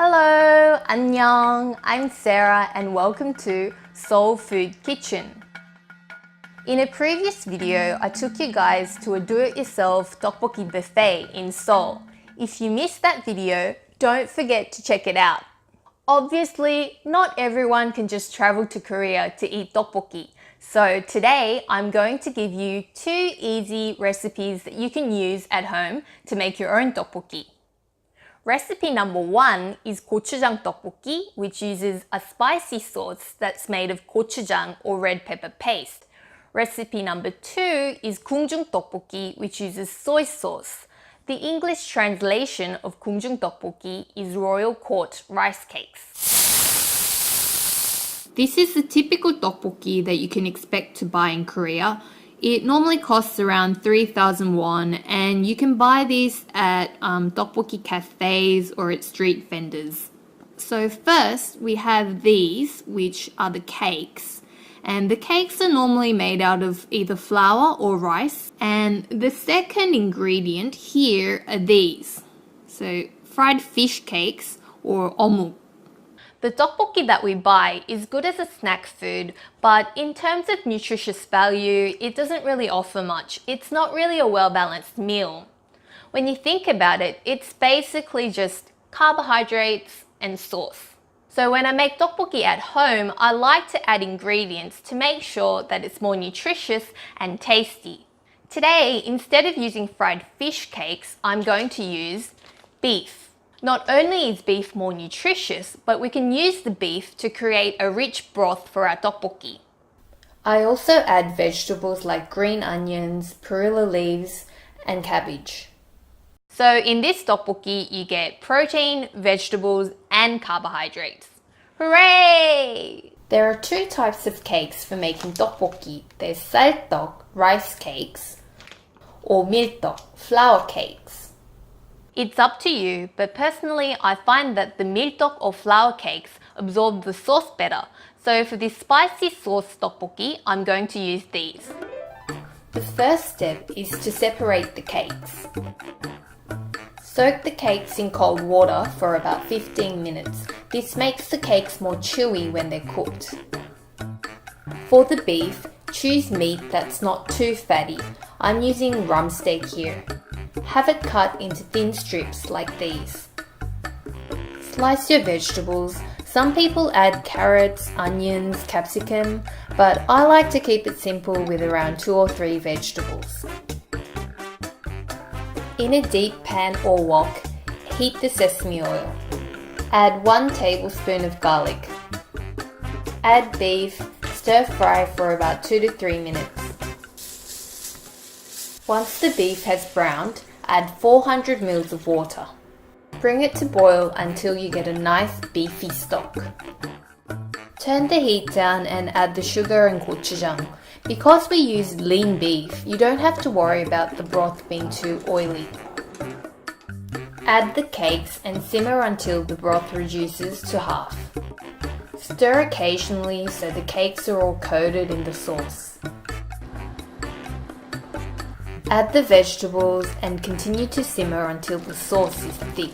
Hello, 안녕. I'm Sarah and welcome to Seoul Food Kitchen. In a previous video, I took you guys to a do-it-yourself tteokbokki buffet in Seoul. If you missed that video, don't forget to check it out. Obviously, not everyone can just travel to Korea to eat tteokbokki. So today, I'm going to give you 2 easy recipes that you can use at home to make your own tteokbokki. Recipe number 1 is gochujang tteokbokki, which uses a spicy sauce that's made of gochujang or red pepper paste. Recipe number 2 is Gungjung 떡볶이, which uses soy sauce. The English translation of Gungjung 떡볶이 is royal court rice cakes. This is the typical tteokbokki that you can expect to buy in Korea. It normally costs around 3,000 won, and you can buy this at tteokbokki cafes or at street vendors. So first we have these, which are the cakes. And the cakes are normally made out of either flour or rice. And the second ingredient here are these. So fried fish cakes or omuk. The tteokbokki that we buy is good as a snack food, but in terms of nutritious value, it doesn't really offer much. It's not really a well-balanced meal. When you think about it, it's basically just carbohydrates and sauce. So when I make tteokbokki at home, I like to add ingredients to make sure that it's more nutritious and tasty. Today, instead of using fried fish cakes, I'm going to use beef. Not only is beef more nutritious, but we can use the beef to create a rich broth for our tteokbokki. I also add vegetables like green onions, perilla leaves, and cabbage. So in this tteokbokki, you get protein, vegetables, and carbohydrates. Hooray! There are 2 types of cakes for making tteokbokki. There's 쌀떡, rice cakes, or 밀떡, flour cakes. It's up to you, but personally I find that the 밀떡 or flour cakes absorb the sauce better. So for this spicy sauce tteokbokki, I'm going to use these. The first step is to separate the cakes. Soak the cakes in cold water for about 15 minutes. This makes the cakes more chewy when they're cooked. For the beef, choose meat that's not too fatty. I'm using rump steak here. Have it cut into thin strips like these. Slice your vegetables. Some people add carrots, onions, capsicum, but I like to keep it simple with around 2 or 3 vegetables. In a deep pan or wok, heat the sesame oil. Add 1 tablespoon of garlic. Add beef, stir fry for about 2 to 3 minutes. Once the beef has browned, add 400 ml of water. Bring it to boil until you get a nice beefy stock. Turn the heat down and add the sugar and gochujang. Because we use lean beef, you don't have to worry about the broth being too oily. Add the cakes and simmer until the broth reduces to half. Stir occasionally so the cakes are all coated in the sauce. Add the vegetables and continue to simmer until the sauce is thick.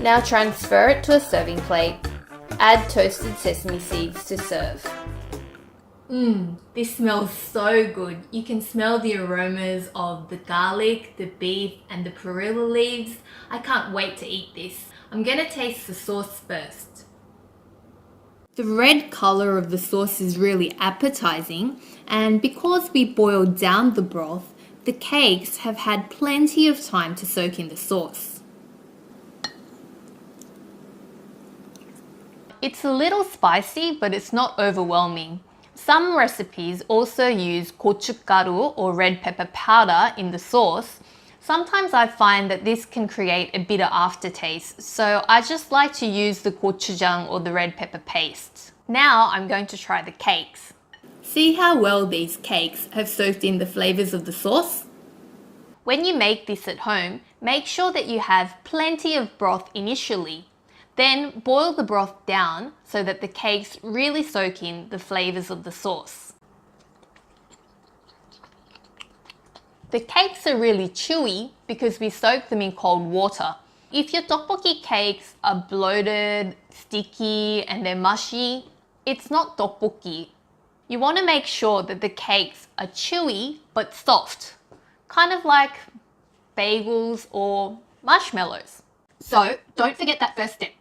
Now transfer it to a serving plate. Add toasted sesame seeds to serve. This smells so good. You can smell the aromas of the garlic, the beef, and the perilla leaves. I can't wait to eat this. I'm gonna taste the sauce first. The red color of the sauce is really appetizing, and because we boiled down the broth, the cakes have had plenty of time to soak in the sauce. It's a little spicy, but it's not overwhelming. Some recipes also use gochugaru or red pepper powder in the sauce. Sometimes I find that this can create a bitter aftertaste, so I just like to use the gochujang or the red pepper paste. Now I'm going to try the cakes. See how well these cakes have soaked in the flavors of the sauce? When you make this at home, make sure that you have plenty of broth initially. Then boil the broth down so that the cakes really soak in the flavors of the sauce. The cakes are really chewy because we soak them in cold water. If your tteokbokki cakes are bloated, sticky, and they're mushy, it's not tteokbokki. You want to make sure that the cakes are chewy but soft, kind of like bagels or marshmallows. So don't forget that first step.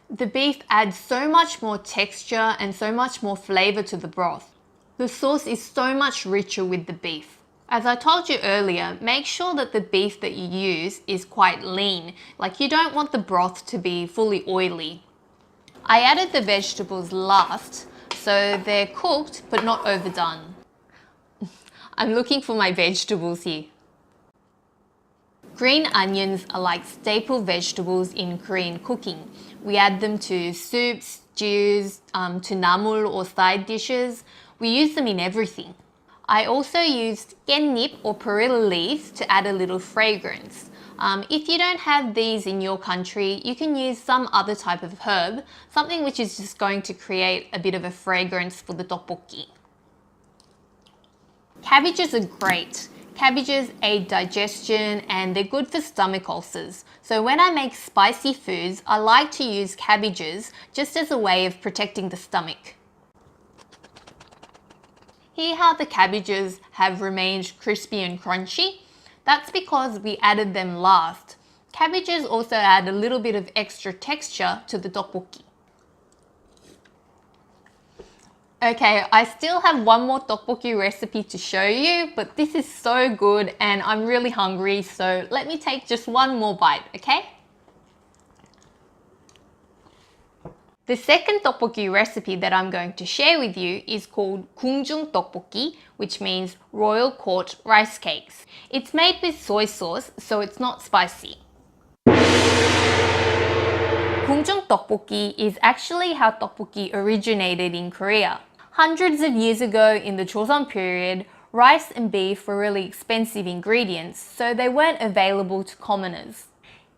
The beef adds so much more texture and so much more flavor to the broth. The sauce is so much richer with the beef. As I told you earlier, make sure that the beef that you use is quite lean. Like, you don't want the broth to be fully oily. I added the vegetables last, so they're cooked but not overdone. I'm looking for my vegetables here. Green onions are like staple vegetables in Korean cooking. We add them to soups, stews, to namul or side dishes. We use them in everything. I also used 깻잎 or perilla leaves to add a little fragrance. If you don't have these in your country, you can use some other type of herb, something which is just going to create a bit of a fragrance for the tteokbokki. Cabbages are great. Cabbages aid digestion and they're good for stomach ulcers. So when I make spicy foods, I like to use cabbages just as a way of protecting the stomach. Hear how the cabbages have remained crispy and crunchy? That's because we added them last. Cabbages also add a little bit of extra texture to the tteokbokki. Okay, I still have one more tteokbokki recipe to show you, but this is so good and I'm really hungry, so let me take just one more bite, okay? The second tteokbokki recipe that I'm going to share with you is called Gungjung 떡볶이, which means Royal Court rice cakes. It's made with soy sauce, so it's not spicy. 궁중 떡볶이 is actually how tteokbokki originated in Korea. Hundreds of years ago in the Joseon period, rice and beef were really expensive ingredients, so they weren't available to commoners.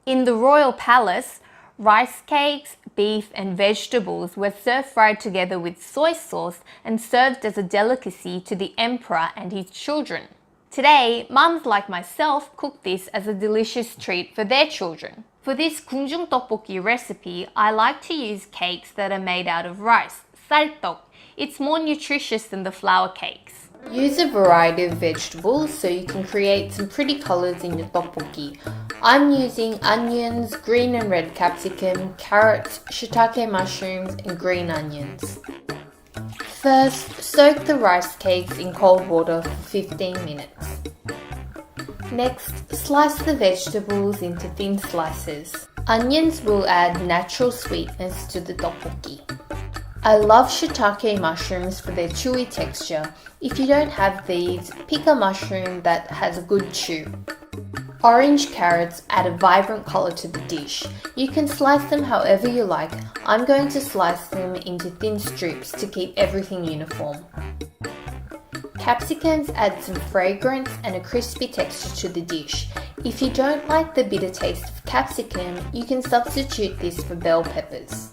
In the royal palace, rice cakes, beef and vegetables were stir-fried together with soy sauce and served as a delicacy to the emperor and his children. Today, mums like myself cook this as a delicious treat for their children. For this 궁중 떡볶이 recipe, I like to use cakes that are made out of rice, 쌀떡. It's more nutritious than the flour cakes. Use a variety of vegetables so you can create some pretty colors in your tteokbokki. I'm using onions, green and red capsicum, carrots, shitake mushrooms and green onions. First, soak the rice cakes in cold water for 15 minutes. Next, slice the vegetables into thin slices. Onions will add natural sweetness to the tteokbokki. I love shitake mushrooms for their chewy texture. If you don't have these, pick a mushroom that has a good chew. Orange carrots add a vibrant color to the dish. You can slice them however you like. I'm going to slice them into thin strips to keep everything uniform. Capsicums add some fragrance and a crispy texture to the dish. If you don't like the bitter taste of capsicum, you can substitute this for bell peppers.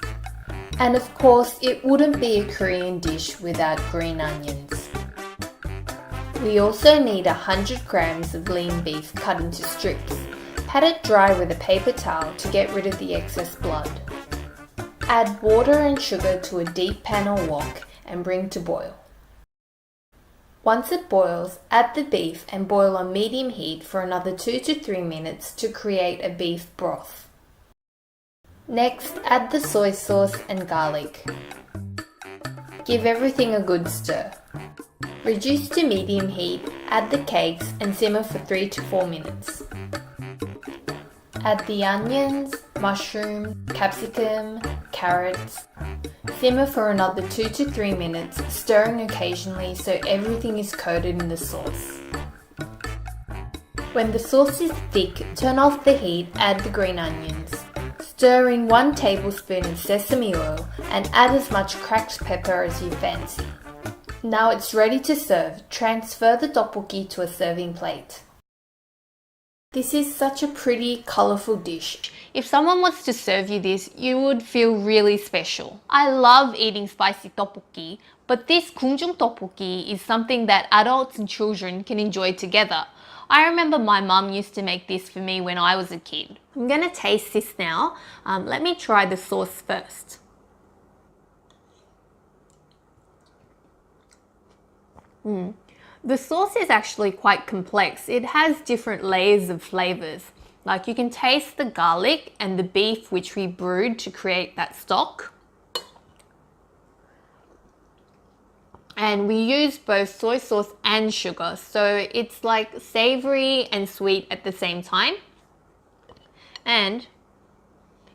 And of course, it wouldn't be a Korean dish without green onions. We also need 100 grams of lean beef cut into strips. Pat it dry with a paper towel to get rid of the excess blood. Add water and sugar to a deep pan or wok and bring to boil. Once it boils, add the beef and boil on medium heat for another 2 to 3 minutes to create a beef broth. Next, add the soy sauce and garlic. Give everything a good stir. Reduce to medium heat, add the cakes and simmer for 3 to 4 minutes. Add the onions, mushroom, capsicum, carrots. Simmer for another 2 to 3 minutes, stirring occasionally so everything is coated in the sauce. When the sauce is thick, turn off the heat, add the green onions. Stir in 1 tablespoon of sesame oil and add as much cracked pepper as you fancy. Now it's ready to serve. Transfer the tteokbokki to a serving plate. This is such a pretty, colourful dish. If someone was to serve you this, you would feel really special. I love eating spicy tteokbokki, but this 궁중 떡볶이 is something that adults and children can enjoy together. I remember my mum used to make this for me when I was a kid. I'm gonna taste this now. Let me try the sauce first. The sauce is actually quite complex. It has different layers of flavors. Like you can taste the garlic and the beef which we brewed to create that stock. And we use both soy sauce and sugar, so it's like savory and sweet at the same time. And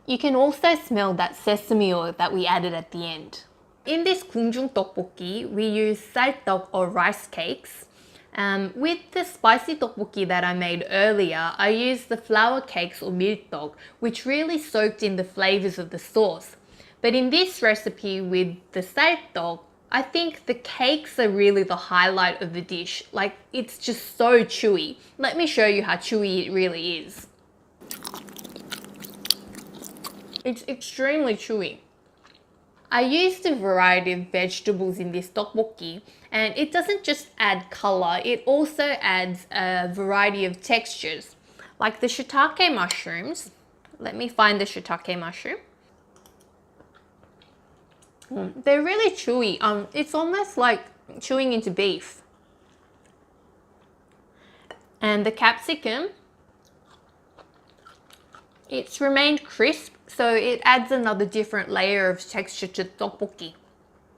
you can also smell that sesame oil that we added at the end. In this 궁중떡볶이, we use 쌀떡 or rice cakes. With the spicy tteokbokki that I made earlier, I used the flour cakes or 밀떡, which really soaked in the flavors of the sauce. But in this recipe with the 쌀떡, I think the cakes are really the highlight of the dish. Like, it's just so chewy. Let me show you how chewy it really is. It's extremely chewy. I used a variety of vegetables in this tteokbokki, and it doesn't just add color, it also adds a variety of textures. Like the shitake mushrooms. Let me find the shitake mushroom. They're really chewy. It's almost like chewing into beef. And the capsicum, it's remained crisp, so it adds another different layer of texture to tteokbokki.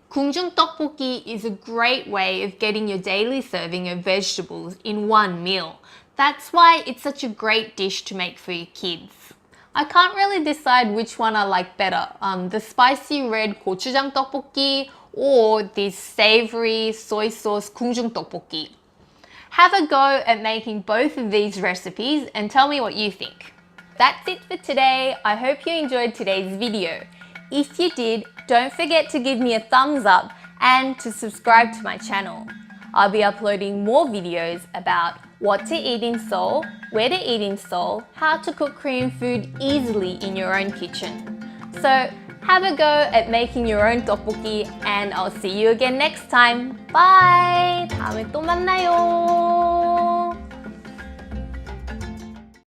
궁중떡볶이 is a great way of getting your daily serving of vegetables in one meal. That's why it's such a great dish to make for your kids. I can't really decide which one I like better, the spicy red gochujang tteokbokki or this savory soy sauce 궁중떡볶이. Have a go at making both of these recipes and tell me what you think. That's it for today. I hope you enjoyed today's video. If you did, don't forget to give me a thumbs up and to subscribe to my channel. I'll be uploading more videos about what to eat in Seoul, where to eat in Seoul, how to cook Korean food easily in your own kitchen. So have a go at making your own tteokbokki and I'll see you again next time. Bye! 다음에 또 만나요.